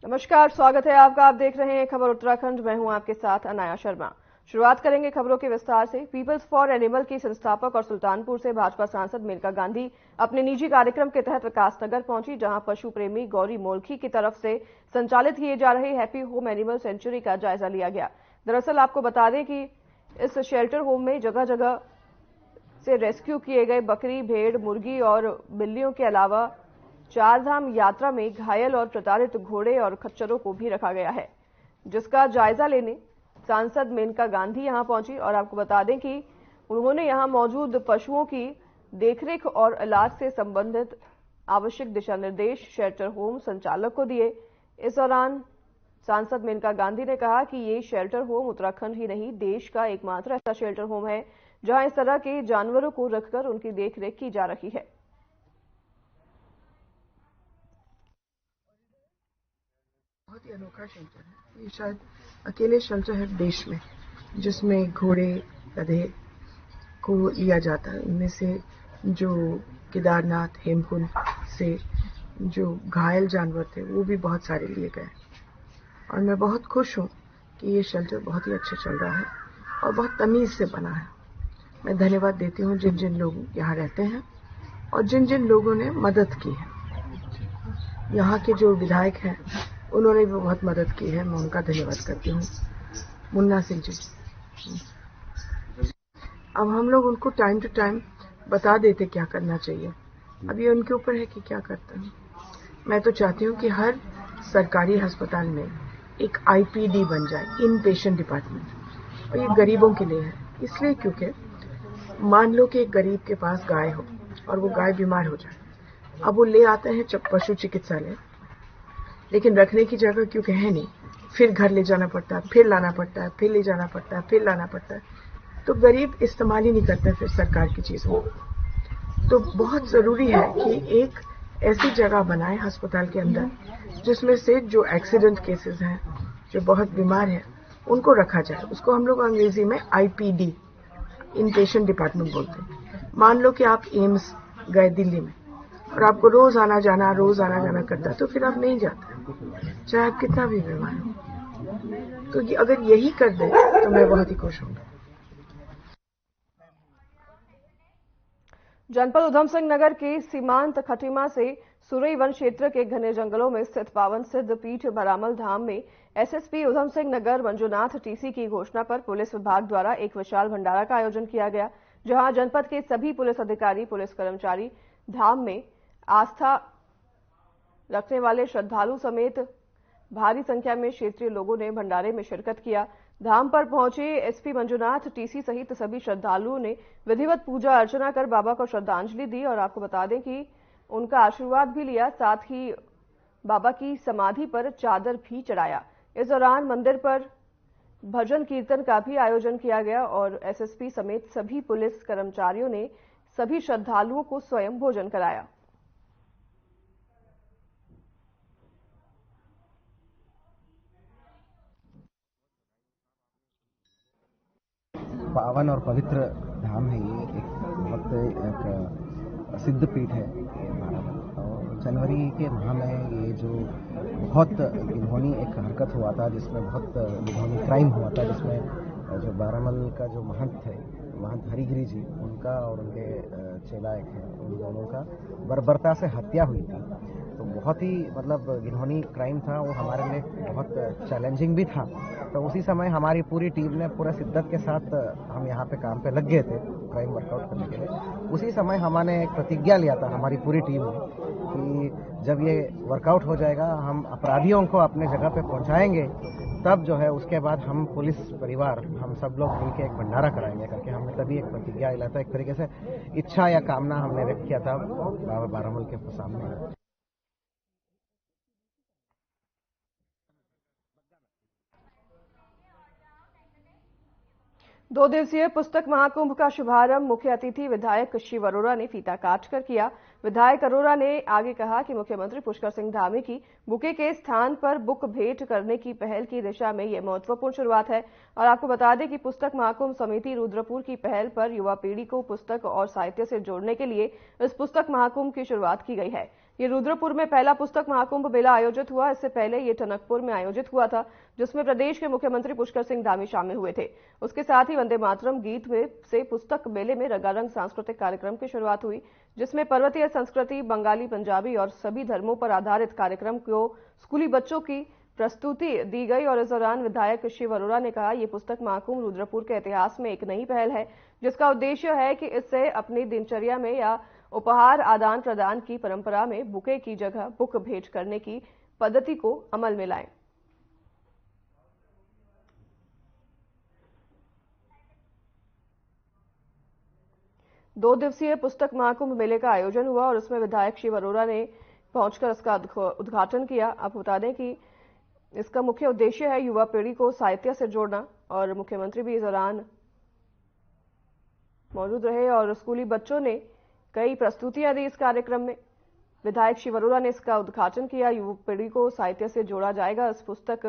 नमस्कार, स्वागत है आपका। आप देख रहे हैं खबर उत्तराखंड। मैं हूं आपके साथ अनाया शर्मा। शुरुआत करेंगे खबरों के विस्तार से। पीपल्स फॉर एनिमल की संस्थापक और सुल्तानपुर से भाजपा सांसद मेनका गांधी अपने निजी कार्यक्रम के तहत विकासनगर पहुंची, जहां पशु प्रेमी गौरी मोलखी की तरफ से संचालित किए जा रहे हैप्पी होम एनिमल सेंचुरी का जायजा लिया गया। दरअसल आपको बता दें कि इस शेल्टर होम में जगह जगह से रेस्क्यू किए गए बकरी, भेड़, मुर्गी और बिल्लियों के अलावा चारधाम यात्रा में घायल और प्रताड़ित घोड़े और खच्चरों को भी रखा गया है, जिसका जायजा लेने सांसद मेनका गांधी यहां पहुंची। और आपको बता दें कि उन्होंने यहां मौजूद पशुओं की देखरेख और इलाज से संबंधित आवश्यक दिशा निर्देश शेल्टर होम संचालक को दिए। इस दौरान सांसद मेनका गांधी ने कहा कि ये शेल्टर होम उत्तराखंड ही नहीं, देश का एकमात्र ऐसा शेल्टर होम है जहां इस तरह के जानवरों को रखकर उनकी देखरेख की जा रही है। बहुत ही अनोखा शेल्टर है। ये शायद अकेले शेल्टर है देश में जिसमें घोड़े, गधे को लिया जाता है। इनमें से जो केदारनाथ, हेमकुंड से जो घायल जानवर थे वो भी बहुत सारे लिए गए। और मैं बहुत खुश हूँ कि ये शेल्टर बहुत ही अच्छा चल रहा है और बहुत तमीज से बना है। मैं धन्यवाद देती हूँ जिन जिन लोग यहाँ रहते हैं और जिन जिन लोगों ने मदद की है। यहाँ के जो विधायक हैं उन्होंने भी बहुत मदद की है, मैं उनका धन्यवाद करती हूँ। मुन्ना सिंह जी, अब हम लोग उनको टाइम टू टाइम बता देते क्या करना चाहिए। अब ये उनके ऊपर है कि क्या करते हैं। मैं तो चाहती हूँ कि हर सरकारी अस्पताल में एक आईपीडी बन जाए, इन पेशेंट डिपार्टमेंट। और ये गरीबों के लिए है, इसलिए क्योंकि मान लो कि एक गरीब के पास गाय हो और वो गाय बीमार हो जाए, अब वो ले आते हैं पशु चिकित्सालय, लेकिन रखने की जगह क्योंकि है नहीं, फिर घर ले जाना पड़ता है, फिर लाना पड़ता है, फिर ले जाना पड़ता है, फिर लाना पड़ता है, तो गरीब इस्तेमाल ही नहीं करते फिर सरकार की चीजों। तो बहुत जरूरी है कि एक ऐसी जगह बनाए अस्पताल के अंदर जिसमें से जो एक्सीडेंट केसेस हैं, जो बहुत बीमार हैं, उनको रखा जाए। उसको हम लोग अंग्रेजी में आईपीडी, इन पेशेंट डिपार्टमेंट बोलते हैं। मान लो कि आप एम्स गए दिल्ली में और आपको रोज आना जाना करता है, तो फिर आप नहीं जाते, चाहे आप कितना भी बीमार हो। तो अगर यही कर दे तो मैं बहुत ही खुश हूँ। जनपद उधम सिंह नगर के सीमांत खटीमा से सुरई वन क्षेत्र के घने जंगलों में स्थित पावन सिद्ध पीठ भरामल धाम में एसएसपी उधम सिंह नगर मंजुनाथ टीसी की घोषणा पर पुलिस विभाग द्वारा एक विशाल भंडारा का आयोजन किया गया, जहां जनपद के सभी पुलिस अधिकारी, पुलिस कर्मचारी, धाम में आस्था रखने वाले श्रद्धालु समेत भारी संख्या में क्षेत्रीय लोगों ने भंडारे में शिरकत किया। धाम पर पहुंचे एसपी मंजुनाथ टीसी सहित सभी श्रद्धालुओं ने विधिवत पूजा अर्चना कर बाबा को श्रद्धांजलि दी और आपको बता दें कि उनका आशीर्वाद भी लिया, साथ ही बाबा की समाधि पर चादर भी चढ़ाया। इस दौरान मंदिर पर भजन कीर्तन का भी आयोजन किया गया और एसएसपी समेत सभी पुलिस कर्मचारियों ने सभी श्रद्धालुओं को स्वयं भोजन कराया। पावन और पवित्र धाम है। ये एक बहुत एक सिद्ध पीठ है ये भारत। और जनवरी के माह में ये जो बहुत घिनौनी एक हरकत हुआ था, जिसमें बहुत घिनौनी क्राइम हुआ था, जिसमें जो बारामल का जो महंत थे, महंत हरिगिरी जी, उनका और उनके चेला एक है, उन दोनों का बर्बरता से हत्या हुई थी। तो बहुत ही मतलब घिनौनी क्राइम था, वो हमारे लिए बहुत चैलेंजिंग भी था। तो उसी समय हमारी पूरी टीम ने पूरे शिद्दत के साथ हम यहाँ पे काम पे लग गए थे क्राइम वर्कआउट करने के लिए। उसी समय हमने एक प्रतिज्ञा लिया था हमारी पूरी टीम ने कि जब ये वर्कआउट हो जाएगा, हम अपराधियों को अपने जगह पे पहुंचाएंगे, तब जो है उसके बाद हम पुलिस परिवार, हम सब लोग मिलकर एक भंडारा कराएंगे करके हमने तभी एक प्रतिज्ञा लिया था। एक तरीके से इच्छा या कामना हमने व्यक्त किया था बाबा बारामल के सामने। 2 दिवसीय पुस्तक महाकुंभ का शुभारंभ मुख्य अतिथि विधायक शिव अरोरा ने फीता काटकर किया। विधायक अरोरा ने आगे कहा कि मुख्यमंत्री पुष्कर सिंह धामी की बुके के स्थान पर बुक भेंट करने की पहल की दिशा में यह महत्वपूर्ण शुरुआत है। और आपको बता दें कि पुस्तक महाकुंभ समिति रुद्रपुर की पहल पर युवा पीढ़ी को पुस्तक और साहित्य से जोड़ने के लिए इस पुस्तक महाकुंभ की शुरुआत की गई है। ये रुद्रपुर में पहला पुस्तक महाकुंभ मेला आयोजित हुआ। इससे पहले ये टनकपुर में आयोजित हुआ था, जिसमें प्रदेश के मुख्यमंत्री पुष्कर सिंह धामी शामिल हुए थे। उसके साथ ही वंदे मातरम गीत से पुस्तक मेले में रंगारंग सांस्कृतिक कार्यक्रम की शुरुआत हुई, जिसमें पर्वतीय संस्कृति, बंगाली, पंजाबी और सभी धर्मों पर आधारित कार्यक्रम को स्कूली बच्चों की प्रस्तुति दी गई। और इस दौरान विधायक शिव अरोड़ा ने कहा, ये पुस्तक महाकुंभ रुद्रपुर के इतिहास में एक नई पहल है, जिसका उद्देश्य है कि इससे अपनी दिनचर्या में या उपहार आदान प्रदान की परंपरा में बुके की जगह बुक भेंट करने की पद्धति को अमल में लाएं। दो दिवसीय पुस्तक महाकुंभ मेले का आयोजन हुआ और इसमें विधायक शिव अरोड़ा ने पहुंचकर इसका उद्घाटन किया। आपको बता दें कि इसका मुख्य उद्देश्य है युवा पीढ़ी को साहित्य से जोड़ना, और मुख्यमंत्री भी इस दौरान मौजूद रहे और स्कूली बच्चों ने कई प्रस्तुतियां दी इस कार्यक्रम में। विधायक शिव अरोड़ा ने इसका उद्घाटन किया। युवा पीढ़ी को साहित्य से जोड़ा जाएगा इस पुस्तक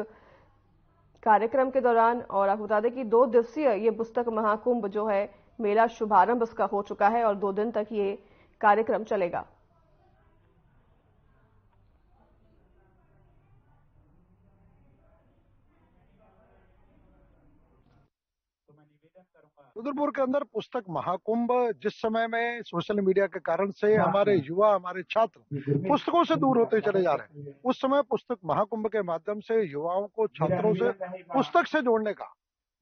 कार्यक्रम के दौरान। और आपको बता दें कि 2 दिवसीय ये पुस्तक महाकुंभ जो है मेला शुभारंभ इसका हो चुका है और 2 दिन तक ये कार्यक्रम चलेगा। रुद्रपुर के अंदर पुस्तक महाकुंभ जिस समय में सोशल मीडिया के कारण से हमारे युवा, हमारे छात्र पुस्तकों से दूर होते चले जा रहे हैं, उस समय पुस्तक महाकुंभ के माध्यम से युवाओं को, छात्रों से पुस्तक से जोड़ने का,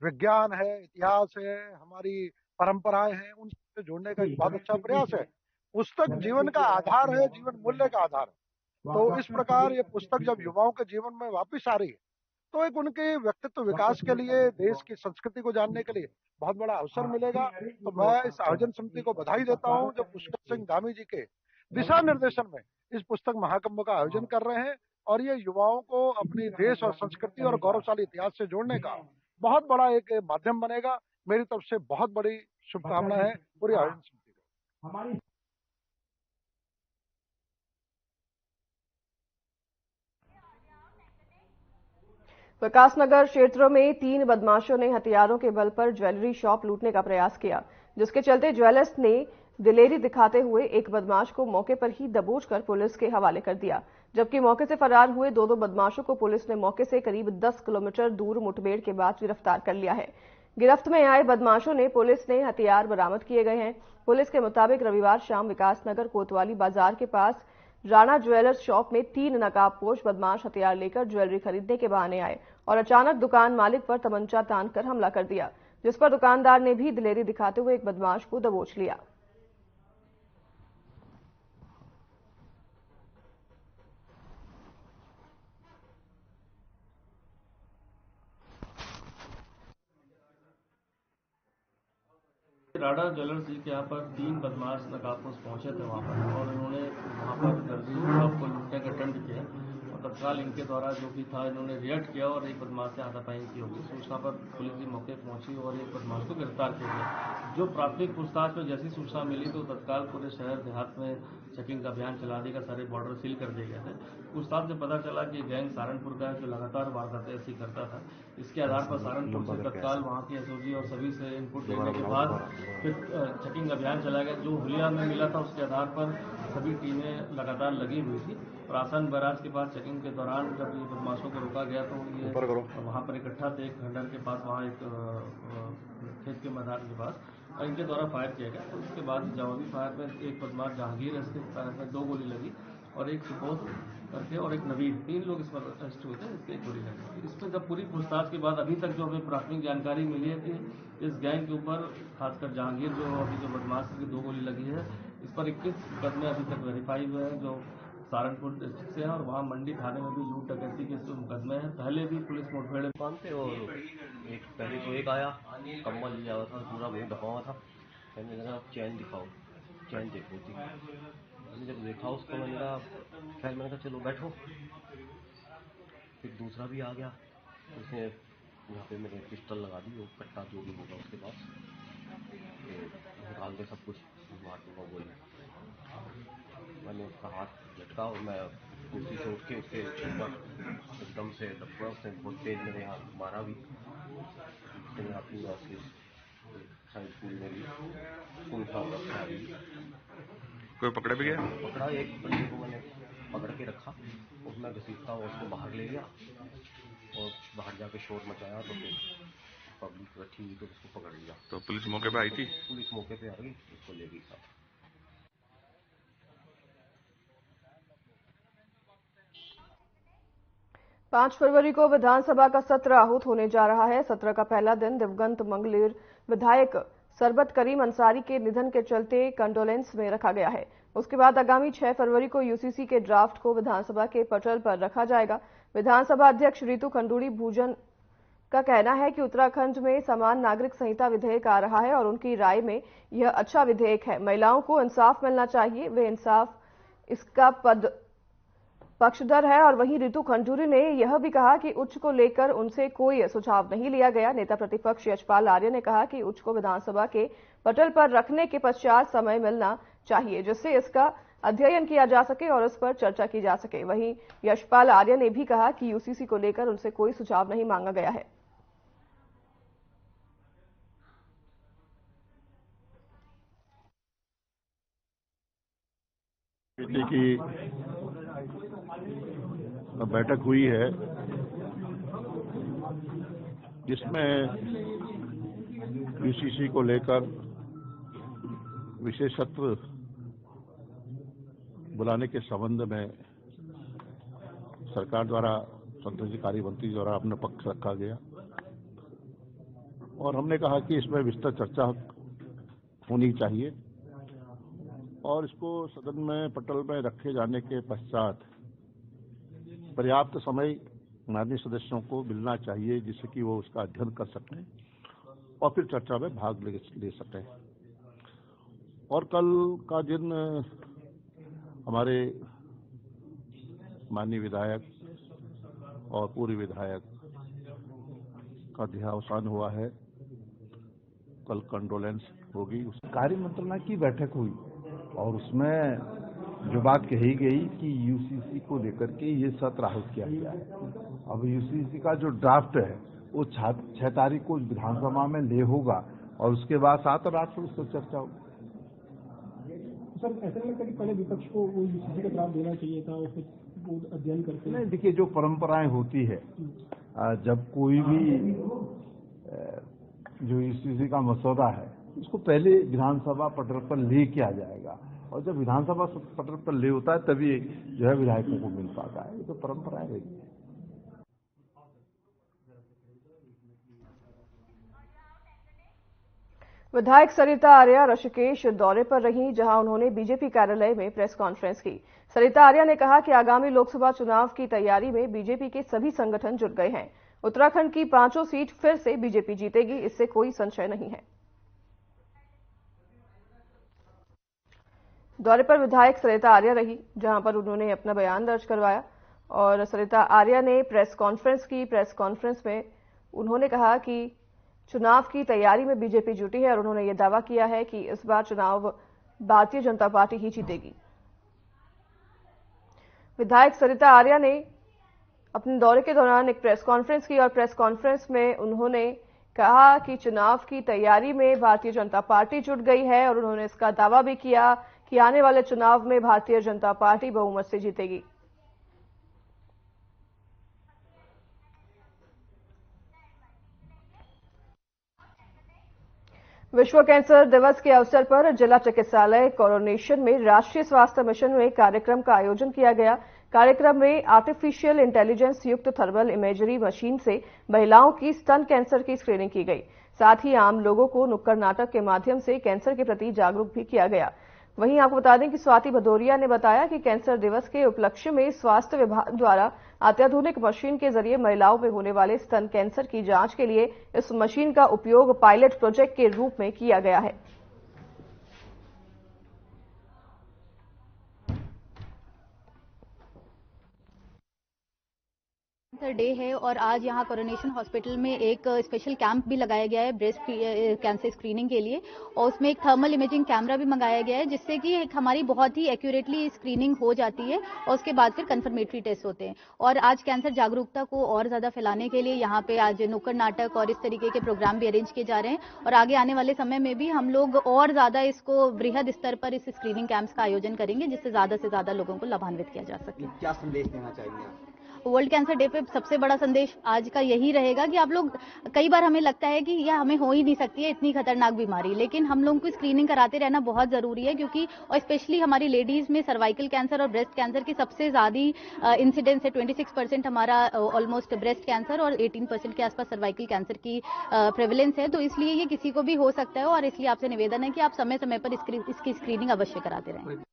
विज्ञान है, इतिहास है, हमारी परंपराएं हैं, उनसे जोड़ने का एक बहुत अच्छा प्रयास है। पुस्तक जीवन का आधार है, जीवन मूल्य का आधार है। तो इस प्रकार ये पुस्तक जब युवाओं के जीवन में वापिस आ रही है, तो एक उनके व्यक्तित्व विकास के लिए, देश की संस्कृति को जानने के लिए बहुत बड़ा अवसर मिलेगा। तो मैं इस आयोजन समिति को बधाई देता हूं जो पुष्कर सिंह धामी जी के दिशा निर्देशन में इस पुस्तक महाकुंभ का आयोजन कर रहे हैं, और ये युवाओं को अपनी देश और संस्कृति और गौरवशाली इतिहास से जोड़ने का बहुत बड़ा एक माध्यम बनेगा। मेरी तरफ से बहुत बड़ी शुभकामना है पूरी आयोजन समिति को। विकासनगर क्षेत्र में 3 बदमाशों ने हथियारों के बल पर ज्वेलरी शॉप लूटने का प्रयास किया, जिसके चलते ज्वेलर्स ने दिलेरी दिखाते हुए एक बदमाश को मौके पर ही दबोचकर पुलिस के हवाले कर दिया, जबकि मौके से फरार हुए 2 बदमाशों को पुलिस ने मौके से करीब 10 किलोमीटर दूर मुठभेड़ के बाद गिरफ्तार कर लिया है। गिरफ्त में आए बदमाशों ने पुलिस ने हथियार बरामद किए गए हैं। पुलिस के मुताबिक रविवार शाम विकासनगर कोतवाली बाजार के पास राणा ज्वेलर्स शॉप में 3 नकाबपोश बदमाश हथियार लेकर ज्वेलरी खरीदने के बहाने आए और अचानक दुकान मालिक पर तमंचा तानकर हमला कर दिया, जिस पर दुकानदार ने भी दिलेरी दिखाते हुए एक बदमाश को दबोच लिया। राणा ज्वेलर्स जी के यहाँ पर 3 बदमाश नकाबपोश पहुंचे थे वहाँ पर, और उन्होंने वहाँ पर शॉप को लूटने का अटेम्प्ट किया और तत्काल इनके द्वारा जो भी था इन्होंने रिएक्ट किया और एक बदमाश से हाथापाई की होगी। सूचना पर पुलिस भी मौके पहुंची और एक बदमाश को गिरफ्तार किया गया। जो प्राथमिक पूछताछ में जैसी सूचना मिली तो तत्काल पूरे शहर देहात में चेकिंग का अभियान चला देगा, सारे बॉर्डर सील कर दिए गए थे। पूछताछ से पता चला कि गैंग सहारनपुर का है जो लगातार वारदातें ऐसी करता था। इसके आधार पर सहारनपुर से तत्काल वहाँ की एसओजी और सभी से इनपुट लेने के बाद फिर चेकिंग अभियान चलाया गया। जो हुलिया में मिला था उसके आधार पर सभी टीमें लगातार लगी हुई थी। प्रासन बैराज के पास चेकिंग के दौरान जब ये बदमाशों को रोका गया तो ये वहाँ पर इकट्ठा थे एक खंडर के पास, वहाँ एक खेत के मैदान के पास, और इनके द्वारा फायर किया गया। तो उसके बाद जवाबी फायर में एक बदमाश जहांगीर, इसके पैर में 2 गोली लगी और एक सुबोध करके और एक नवीन, 3 लोग इस पर अरेस्ट हुए थे, इसके एक गोली लगी। इसमें जब पूरी पूछताछ के बाद अभी तक जो हमें प्राथमिक जानकारी मिली है कि इस गैंग के ऊपर खासकर जहांगीर जो बदमाश की 2 गोली लगी है, इस पर 21 मुकदमे अभी तक वेरीफाई हुए हैं जो सहारनपुर डिस्ट्रिक्ट से हैं, और वहाँ मंडी थाने में भी लूट डकैती के मुकदमे हैं। पहले भी पुलिस मुठभेड़ दुकान पे और एक पहले तो एक आया, कम्बल लिया हुआ था, पूरा मुँह ढका हुआ था। मैंने कहा चैन दिखाओ, चैन देखो थी। मैंने जब देखा उसको मैंने कहा, खैर मैंने कहा चलो बैठो। फिर दूसरा भी आ गया, उसने यहाँ पे मेरे पिस्टल लगा दी, वो कट्टा जो भी होगा उसके पास निकाल के सब कुछ मार दूंगा बोले। मैंने उसका हाथ झटका और मैं कुर्सी से उठ के उसके ऊपर एकदम से दबा। उसने बहुत तेज मेरे यहाँ मारा भी, मेरा पूरा साइड पूरी मेरी फुल था। कोई पकड़ा भी गया? पकड़ा, एक बंदे को मैंने पकड़ के रखा, उसमें घसीटता हुआ उसको बाहर ले गया और बाहर जाके शोर मचाया तो फिर पब्लिक इकट्ठी हुई तो उसको पकड़ लिया। तो पुलिस मौके पे आई थी? पुलिस मौके पे आ गई, उसको ले गई साहब। पांच फरवरी को विधानसभा का सत्र आहूत होने जा रहा है। सत्र का पहला दिन दिवंगत मंगलेर विधायक सरबत करीम अंसारी के निधन के चलते कंडोलेंस में रखा गया है। उसके बाद आगामी 6 फरवरी को यूसीसी के ड्राफ्ट को विधानसभा के पटल पर रखा जाएगा। विधानसभा अध्यक्ष रितु खंडूड़ी भूजन का कहना है कि उत्तराखंड में समान नागरिक संहिता विधेयक आ रहा है और उनकी राय में यह अच्छा विधेयक है। महिलाओं को इंसाफ मिलना चाहिए, वे इंसाफ इसका पक्षधर है। और वहीं रितु खंडूरी ने यह भी कहा कि उच्च को लेकर उनसे कोई सुझाव नहीं लिया गया। नेता प्रतिपक्ष यशपाल आर्य ने कहा कि उच्च को विधानसभा के पटल पर रखने के पश्चात समय मिलना चाहिए जिससे इसका अध्ययन किया जा सके और इस पर चर्चा की जा सके। वहीं यशपाल आर्य ने भी कहा कि यूसीसी को लेकर उनसे कोई सुझाव नहीं मांगा गया है। की बैठक हुई है जिसमें यूसीसी को लेकर विशेष सत्र बुलाने के संबंध में सरकार द्वारा संसदीय कार्य मंत्री द्वारा अपना पक्ष रखा गया और हमने कहा कि इसमें विस्तृत चर्चा होनी चाहिए और इसको सदन में पटल में रखे जाने के पश्चात पर्याप्त समय माननीय सदस्यों को मिलना चाहिए जिससे कि वो उसका अध्ययन कर सकें और फिर चर्चा में भाग ले सकें। और कल का दिन हमारे माननीय विधायक और पूर्व विधायक का देहावसान हुआ है। कल कंडोलेंस होगी। कार्य मंत्रणा की बैठक हुई और उसमें जो बात कही गई कि यूसीसी को लेकर के ये सत्र आहूत किया गया है। अब यूसीसी का जो ड्राफ्ट है वो 6 तारीख को विधानसभा में ले होगा और उसके बाद 7 और 8 को उस पर चर्चा होगी। सर, ऐसा नहीं लगता कि पहले विपक्ष को वो यूसीसी का ड्राफ्ट देना चाहिए था और फिर अध्ययन करके? नहीं, देखिए जो परंपराएं होती है जब कोई भी जो यूसीसी का मसौदा है उसको पहले विधानसभा पटल पर ले किया जाएगा और जब विधानसभा पटल पर ले होता है तभी जो है विधायकों को मिल पाता है। ये तो परंपराएं रही है। विधायक सरिता आर्या ऋषिकेश दौरे पर रहीं, जहां उन्होंने बीजेपी कार्यालय में प्रेस कॉन्फ्रेंस की। सरिता आर्या ने कहा कि आगामी लोकसभा चुनाव की तैयारी में बीजेपी के सभी संगठन जुट गए हैं। उत्तराखंड की 5 सीट फिर से बीजेपी जीतेगी, इससे कोई संशय नहीं है। दौरे पर विधायक सरिता आर्या रही, जहां पर उन्होंने अपना बयान दर्ज करवाया और सरिता आर्या ने प्रेस कॉन्फ्रेंस की। प्रेस कॉन्फ्रेंस में उन्होंने कहा कि चुनाव की तैयारी में बीजेपी जुटी है और उन्होंने यह दावा किया है कि इस बार चुनाव भारतीय जनता पार्टी ही जीतेगी। विधायक सरिता आर्या ने अपने दौरे के दौरान एक प्रेस कॉन्फ्रेंस की और प्रेस कॉन्फ्रेंस में उन्होंने कहा कि चुनाव की तैयारी में भारतीय जनता पार्टी जुट गई है और उन्होंने इसका दावा भी किया कि आने वाले चुनाव में भारतीय जनता पार्टी बहुमत से जीतेगी। विश्व कैंसर दिवस के अवसर पर जिला चिकित्सालय कोरोनेशन में राष्ट्रीय स्वास्थ्य मिशन में कार्यक्रम का आयोजन किया गया। कार्यक्रम में आर्टिफिशियल इंटेलिजेंस युक्त थर्मल इमेजरी मशीन से महिलाओं की स्तन कैंसर की स्क्रीनिंग की गई। साथ ही आम लोगों को नुक्कड़ नाटक के माध्यम से कैंसर के प्रति जागरूक भी किया गया। वहीं आपको बता दें कि स्वाति भदौरिया ने बताया कि कैंसर दिवस के उपलक्ष्य में स्वास्थ्य विभाग द्वारा अत्याधुनिक मशीन के जरिए महिलाओं में होने वाले स्तन कैंसर की जांच के लिए इस मशीन का उपयोग पायलट प्रोजेक्ट के रूप में किया गया है। डे है और आज यहाँ कोरोनेशन हॉस्पिटल में एक स्पेशल कैंप भी लगाया गया है ब्रेस्ट कैंसर स्क्रीनिंग के लिए, और उसमें एक थर्मल इमेजिंग कैमरा भी मंगाया गया है, जिससे कि हमारी बहुत ही एक्यूरेटली स्क्रीनिंग हो जाती है और उसके बाद फिर कंफर्मेटरी टेस्ट होते हैं। और आज कैंसर जागरूकता को और ज़्यादा फैलाने के लिए यहाँ पे आज नुक्कड़ नाटक और इस तरीके के प्रोग्राम भी अरेंज किए जा रहे हैं, और आगे आने वाले समय में भी हम लोग और ज़्यादा इसको बृहद स्तर पर इस स्क्रीनिंग कैंप्स का आयोजन करेंगे, जिससे ज़्यादा से ज़्यादा लोगों को लाभान्वित किया जा सके। क्या संदेश देना चाहिए? वर्ल्ड कैंसर डे पे सबसे बड़ा संदेश आज का यही रहेगा कि आप लोग, कई बार हमें लगता है कि यह हमें हो ही नहीं सकती है इतनी खतरनाक बीमारी, लेकिन हम लोगों को स्क्रीनिंग कराते रहना बहुत जरूरी है, क्योंकि और स्पेशली हमारी लेडीज में सर्वाइकल कैंसर और ब्रेस्ट कैंसर की सबसे ज्यादा इंसिडेंस है। 26% हमारा ऑलमोस्ट ब्रेस्ट कैंसर और 18% के आसपास सर्वाइकल कैंसर की प्रेवलेंस है। तो इसलिए ये किसी को भी हो सकता है, और इसलिए आपसे निवेदन है कि आप समय समय पर इसकी स्क्रीनिंग अवश्य कराते रहें।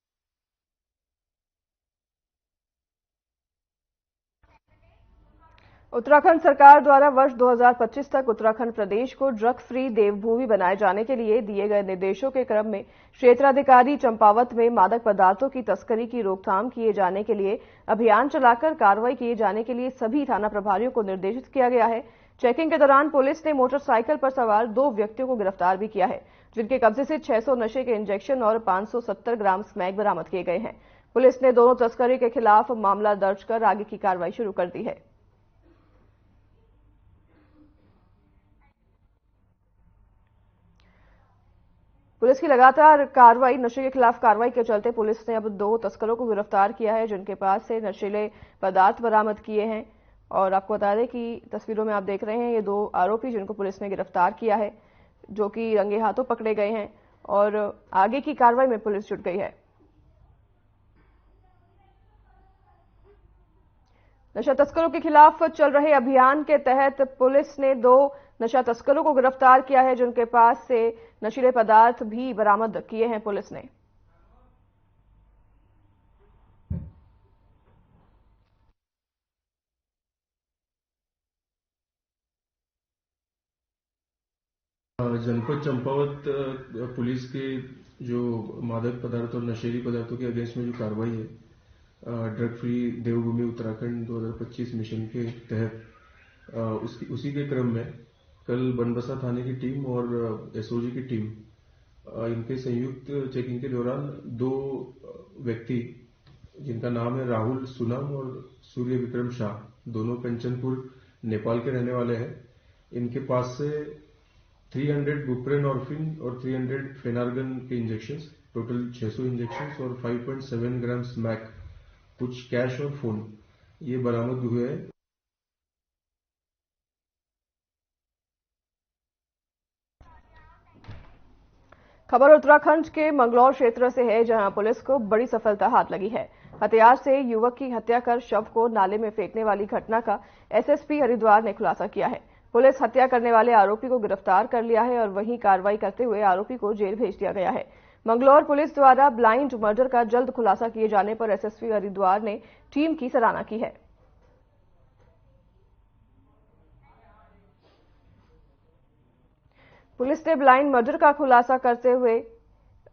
उत्तराखंड सरकार द्वारा वर्ष 2025 तक उत्तराखंड प्रदेश को ड्रग फ्री देवभूमि बनाए जाने के लिए दिए गए निर्देशों के क्रम में क्षेत्राधिकारी चंपावत में मादक पदार्थों की तस्करी की रोकथाम किए जाने के लिए अभियान चलाकर कार्रवाई किए जाने के लिए सभी थाना प्रभारियों को निर्देशित किया गया है। चेकिंग के दौरान पुलिस ने मोटरसाइकिल पर सवार 2 व्यक्तियों को गिरफ्तार भी किया है, जिनके कब्जे से 600 नशे के इंजेक्शन और 570 ग्राम स्मैक बरामद किए गए हैं। पुलिस ने दोनों तस्करी के खिलाफ मामला दर्ज कर आगे की कार्रवाई शुरू कर दी है। पुलिस की लगातार कार्रवाई, नशे के खिलाफ कार्रवाई के चलते पुलिस ने अब 2 तस्करों को गिरफ्तार किया है, जिनके पास से नशीले पदार्थ बरामद किए हैं। और आपको बता दें कि तस्वीरों में आप देख रहे हैं ये 2 आरोपी जिनको पुलिस ने गिरफ्तार किया है, जो कि रंगे हाथों पकड़े गए हैं और आगे की कार्रवाई में पुलिस जुट गई है। नशा तस्करों के खिलाफ चल रहे अभियान के तहत पुलिस ने 2 नशा तस्करों को गिरफ्तार किया है, जिनके पास से नशीले पदार्थ भी बरामद किए हैं पुलिस ने। जनपद चंपावत पुलिस के जो मादक पदार्थ और नशीली पदार्थों के अगेंस्ट में जो कार्रवाई है, ड्रग फ्री देवभूमि उत्तराखंड 2025 मिशन के तहत उसी के क्रम में कल बनबसा थाने की टीम और एसओजी की टीम इनके संयुक्त चेकिंग के दौरान 2 व्यक्ति जिनका नाम है राहुल सुनाम और सूर्य विक्रम शाह, दोनों कंचनपुर नेपाल के रहने वाले हैं। इनके पास से 300 बुप्रेनॉर्फिन और 300 फेनार्गन के इंजेक्शंस, टोटल 600 इंजेक्शंस और 5.7 ग्राम स्मैक, कुछ कैश और फोन ये बरामद हुए हैं। खबर उत्तराखंड के मंगलौर क्षेत्र से है, जहां पुलिस को बड़ी सफलता हाथ लगी है। हथियार से युवक की हत्या कर शव को नाले में फेंकने वाली घटना का एसएसपी हरिद्वार ने खुलासा किया है। पुलिस हत्या करने वाले आरोपी को गिरफ्तार कर लिया है और वहीं कार्रवाई करते हुए आरोपी को जेल भेज दिया गया है। मंगलौर पुलिस द्वारा ब्लाइंड मर्डर का जल्द खुलासा किए जाने पर एसएसपी हरिद्वार ने टीम की सराहना की है। पुलिस ने ब्लाइंड मर्डर का खुलासा करते हुए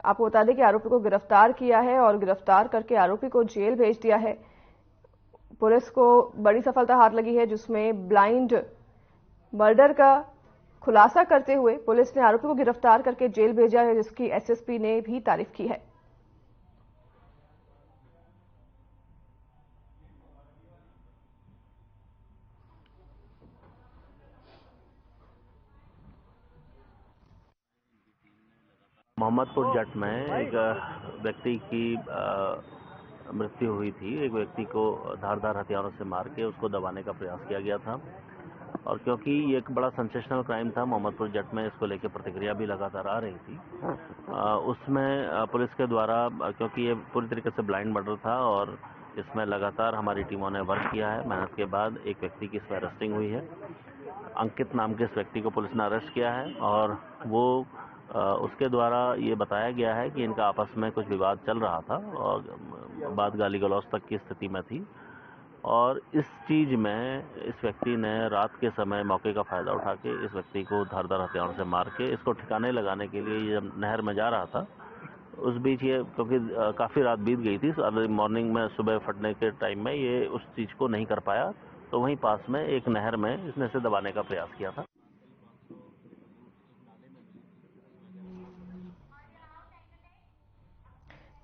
आपको बता दें कि आरोपी को गिरफ्तार किया है और गिरफ्तार करके आरोपी को जेल भेज दिया है। पुलिस को बड़ी सफलता हाथ लगी है, जिसमें ब्लाइंड मर्डर का खुलासा करते हुए पुलिस ने आरोपी को गिरफ्तार करके जेल भेजा है, जिसकी एसएसपी ने भी तारीफ की है। मोहम्मदपुर जट में एक व्यक्ति की मृत्यु हुई थी। एक व्यक्ति को धारदार हथियारों से मार के उसको दबाने का प्रयास किया गया था, और क्योंकि ये एक बड़ा सेंसेशनल क्राइम था, मोहम्मदपुर जट में इसको लेकर प्रतिक्रिया भी लगातार आ रही थी। उसमें पुलिस के द्वारा, क्योंकि ये पूरी तरीके से ब्लाइंड मर्डर था और इसमें लगातार हमारी टीमों ने वर्क किया है, मेहनत के बाद एक व्यक्ति की इसमें अरेस्टिंग हुई है। अंकित नाम के इस व्यक्ति को पुलिस ने अरेस्ट किया है और वो उसके द्वारा ये बताया गया है कि इनका आपस में कुछ विवाद चल रहा था और बात गाली गलौज तक की स्थिति में थी, और इस चीज में इस व्यक्ति ने रात के समय मौके का फायदा उठा के इस व्यक्ति को धारदार हथियारों से मार के इसको ठिकाने लगाने के लिए ये जब नहर में जा रहा था, उस बीच ये, क्योंकि काफ़ी रात बीत गई थी, अर्ली मॉर्निंग में सुबह फटने के टाइम में ये उस चीज़ को नहीं कर पाया, तो वहीं पास में एक नहर में इसने इसे दबाने का प्रयास किया था।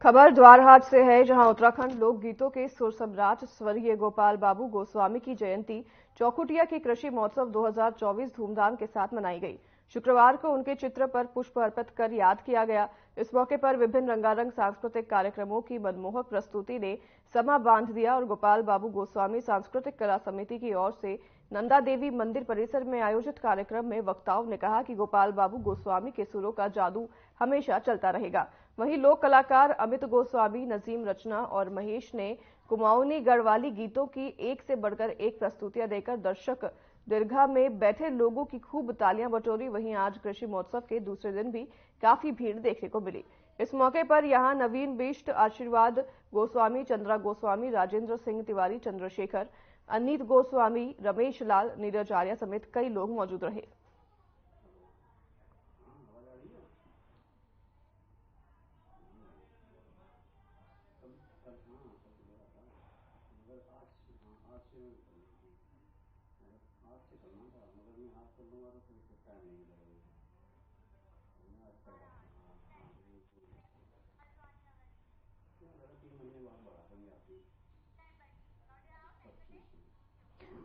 खबर द्वारहाट से है, जहां उत्तराखंड लोक गीतों के सुर सम्राट स्वर्गीय गोपाल बाबू गोस्वामी की जयंती चौखुटिया की कृषि महोत्सव 2024 धूमधाम के साथ मनाई गई। शुक्रवार को उनके चित्र पर पुष्प अर्पित कर याद किया गया। इस मौके पर विभिन्न रंगारंग सांस्कृतिक कार्यक्रमों की मनमोहक प्रस्तुति ने समा बांध दिया और गोपाल बाबू गोस्वामी सांस्कृतिक कला समिति की ओर से नंदा देवी मंदिर परिसर में आयोजित कार्यक्रम में वक्ताओं ने कहा कि गोपाल बाबू गोस्वामी के सुरों का जादू हमेशा चलता रहेगा। वहीं लोक कलाकार अमित गोस्वामी, नजीम रचना और महेश ने कुमाऊनी गढ़वाली गीतों की एक से बढ़कर एक प्रस्तुतियां देकर दर्शक दीर्घा में बैठे लोगों की खूब तालियां बटोरी। वहीं आज कृषि महोत्सव के दूसरे दिन भी काफी भीड़ देखने को मिली। इस मौके पर यहां नवीन बिष्ट, आशीर्वाद गोस्वामी, चंद्रा गोस्वामी, राजेंद्र सिंह तिवारी, चंद्रशेखर, अनीत गोस्वामी, रमेश लाल, नीरज आर्या समेत कई लोग मौजूद रहे।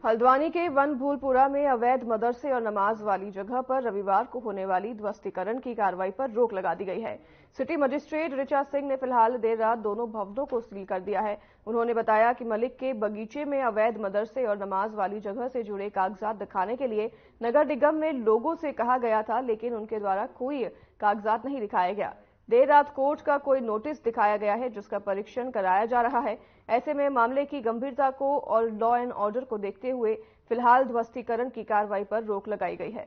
हल्द्वानी के वन भूलपुरा में अवैध मदरसे और नमाज वाली जगह पर रविवार को होने वाली ध्वस्तीकरण की कार्रवाई पर रोक लगा दी गई है। सिटी मजिस्ट्रेट ऋचा सिंह ने फिलहाल देर रात दोनों भवनों को सील कर दिया है। उन्होंने बताया कि मलिक के बगीचे में अवैध मदरसे और नमाज वाली जगह से जुड़े कागजात दिखाने के लिए नगर निगम में लोगों से कहा गया था, लेकिन उनके द्वारा कोई कागजात नहीं दिखाया गया। देर रात कोर्ट का कोई नोटिस दिखाया गया है, जिसका परीक्षण कराया जा रहा है। ऐसे में मामले की गंभीरता को और लॉ एंड ऑर्डर को देखते हुए फिलहाल ध्वस्तीकरण की कार्रवाई पर रोक लगाई गई है।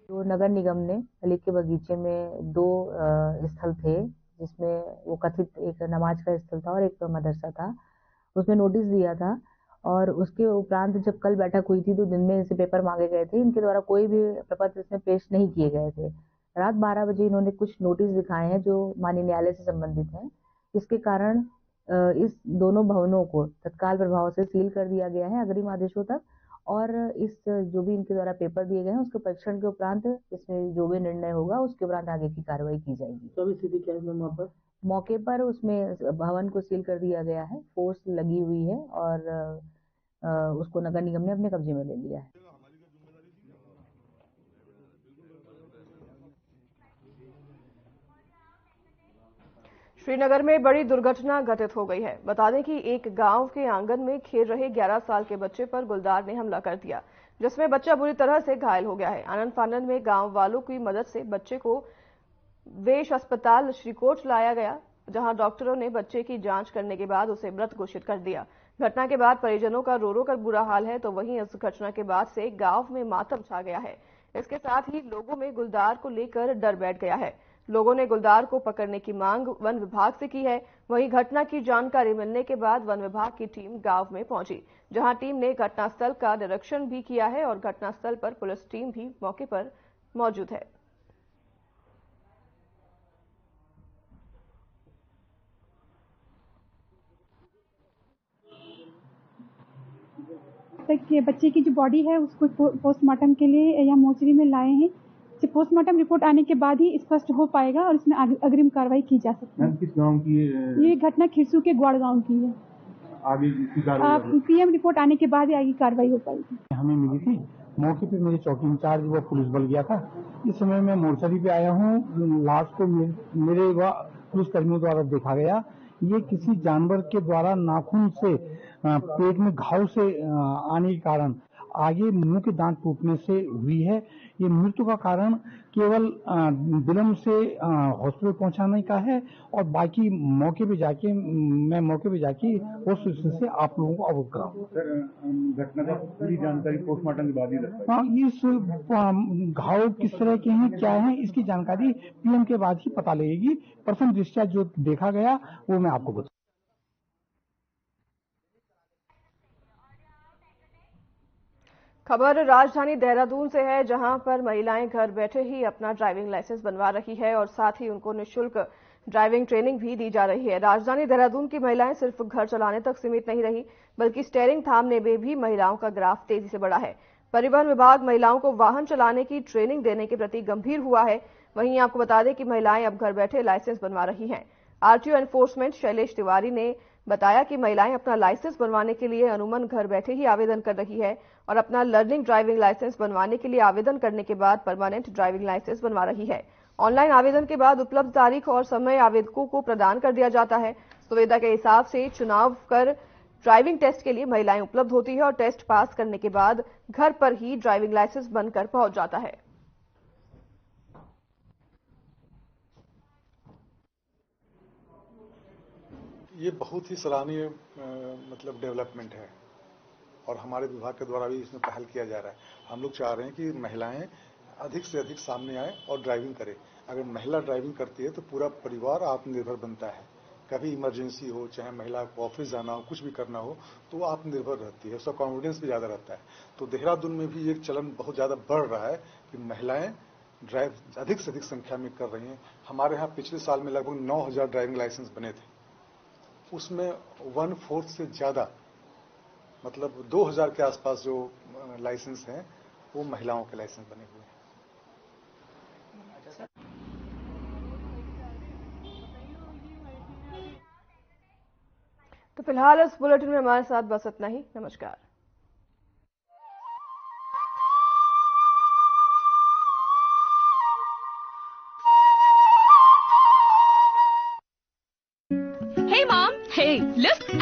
तो नगर निगम ने मलिक के बगीचे में 2 स्थल थे, जिसमें वो कथित एक नमाज का स्थल था और एक मदरसा था। उसमें नोटिस दिया था और उसके उपरांत जब कल बैठक हुई थी तो दिन में इनसे पेपर मांगे गए थे। इनके द्वारा कोई भी प्रपत्र इसमें पेश नहीं किए गए थे। रात 12 बजे इन्होंने कुछ नोटिस दिखाए हैं जो माननीय न्यायालय से संबंधित हैं। इसके कारण इस दोनों भवनों को तत्काल प्रभाव से सील कर दिया गया है अग्रिम आदेशों तक, और इस जो भी इनके द्वारा पेपर दिए गए हैं उसके परीक्षण के उपरांत इसमें जो भी निर्णय होगा उसके उपरांत आगे की कार्रवाई की जाएगी। तो अभी स्थिति क्या है वहाँ पर? मौके पर उसमें भवन को सील कर दिया गया है, फोर्स लगी हुई है और उसको नगर निगम ने अपने कब्जे में ले लिया है। श्रीनगर में बड़ी दुर्घटना घटित हो गई है। बता दें कि एक गांव के आंगन में खेल रहे 11 साल के बच्चे पर गुलदार ने हमला कर दिया, जिसमें बच्चा बुरी तरह से घायल हो गया है। आनंद फानन में गांव वालों की मदद से बच्चे को वेश अस्पताल श्रीकोट लाया गया, जहां डॉक्टरों ने बच्चे की जांच करने के बाद उसे मृत घोषित कर दिया। घटना के बाद परिजनों का रो रो कर बुरा हाल है, तो वहीं इस घटना के बाद से गांव में मातम छा गया है। इसके साथ ही लोगों में गुलदार को लेकर डर बैठ गया है। लोगों ने गुलदार को पकड़ने की मांग वन विभाग से की है। वहीं घटना की जानकारी मिलने के बाद वन विभाग की टीम गांव में पहुंची, जहां टीम ने घटनास्थल का निरीक्षण भी किया है और घटनास्थल पर पुलिस टीम भी मौके पर मौजूद है। बच्चे की जो बॉडी है उसको पोस्टमार्टम के लिए या मोर्चरी में लाए हैं। पोस्टमार्टम रिपोर्ट आने के बाद ही स्पष्ट हो पाएगा और इसमें अग्रिम कार्रवाई की जा सकती है। किस गांव की ये घटना खिरसू के ग्वाड़ गांव की है। आगे पीएम रिपोर्ट आने के बाद ही आगे कार्रवाई हो पाएगी। हमें मिली थी, मौके पे मेरे चौकी इंचार्ज वो पुलिस बल गया था। इस समय मैं मोर्चरी पे आया हूँ। लाश को मेरे पुलिस कर्मियों द्वारा देखा गया। ये किसी जानवर के द्वारा नाखून से पेट में घाव से आने के कारण आगे मुंह के दांत टूटने से हुई है। ये मृत्यु का कारण केवल विलम्ब से हॉस्पिटल पहुंचाने का है और बाकी मौके पे जाके उस स्थिति से आप लोगों को अवगत कराऊं। सर, घटना का पूरी जानकारी पोस्टमार्टम के बाद ही लगता है। इस घाव किस तरह के हैं, क्या है, इसकी जानकारी पीएम के बाद ही पता लगेगी। प्रथम दृष्टया जो देखा गया वो मैं आपको बता। खबर राजधानी देहरादून से है, जहां पर महिलाएं घर बैठे ही अपना ड्राइविंग लाइसेंस बनवा रही है और साथ ही उनको निःशुल्क ड्राइविंग ट्रेनिंग भी दी जा रही है। राजधानी देहरादून की महिलाएं सिर्फ घर चलाने तक सीमित नहीं रही, बल्कि स्टीयरिंग थामने में भी महिलाओं का ग्राफ तेजी से बढ़ा है। परिवहन विभाग महिलाओं को वाहन चलाने की ट्रेनिंग देने के प्रति गंभीर हुआ है। वहीं आपको बता दें कि महिलाएं अब घर बैठे लाइसेंस बनवा रही हैं। आरटीओ एनफोर्समेंट शैलेश तिवारी ने बताया कि महिलाएं अपना लाइसेंस बनवाने के लिए अमूमन घर बैठे ही आवेदन कर रही है और अपना लर्निंग ड्राइविंग लाइसेंस बनवाने के लिए आवेदन करने के बाद परमानेंट ड्राइविंग लाइसेंस बनवा रही है। ऑनलाइन आवेदन के बाद उपलब्ध तारीख और समय आवेदकों को प्रदान कर दिया जाता है। सुविधा के हिसाब से चुनाव कर ड्राइविंग टेस्ट के लिए महिलाएं उपलब्ध होती है और टेस्ट पास करने के बाद घर पर ही ड्राइविंग लाइसेंस बनकर पहुंच जाता है। ये बहुत ही सराहनीय मतलब डेवलपमेंट है और हमारे विभाग के द्वारा भी इसमें पहल किया जा रहा है। हम लोग चाह रहे हैं कि महिलाएं अधिक से अधिक सामने आए और ड्राइविंग करें। अगर महिला ड्राइविंग करती है तो पूरा परिवार आत्मनिर्भर बनता है। कभी इमरजेंसी हो, चाहे महिला को ऑफिस जाना हो, कुछ भी करना हो, तो वो आत्मनिर्भर रहती है, उसका कॉन्फिडेंस भी ज़्यादा रहता है। तो देहरादून में भी ये चलन बहुत ज़्यादा बढ़ रहा है कि महिलाएं ड्राइव अधिक से अधिक संख्या में कर रही हैं। हमारे यहाँ पिछले साल में लगभग 9,000 ड्राइविंग लाइसेंस बने थे, उसमें 1/4 से ज़्यादा मतलब 2,000 के आसपास जो लाइसेंस हैं वो महिलाओं के लाइसेंस बने हुए हैं। तो फिलहाल इस बुलेटिन में हमारे साथ बस इतना ही। नमस्कार। Hey mom, hey, look,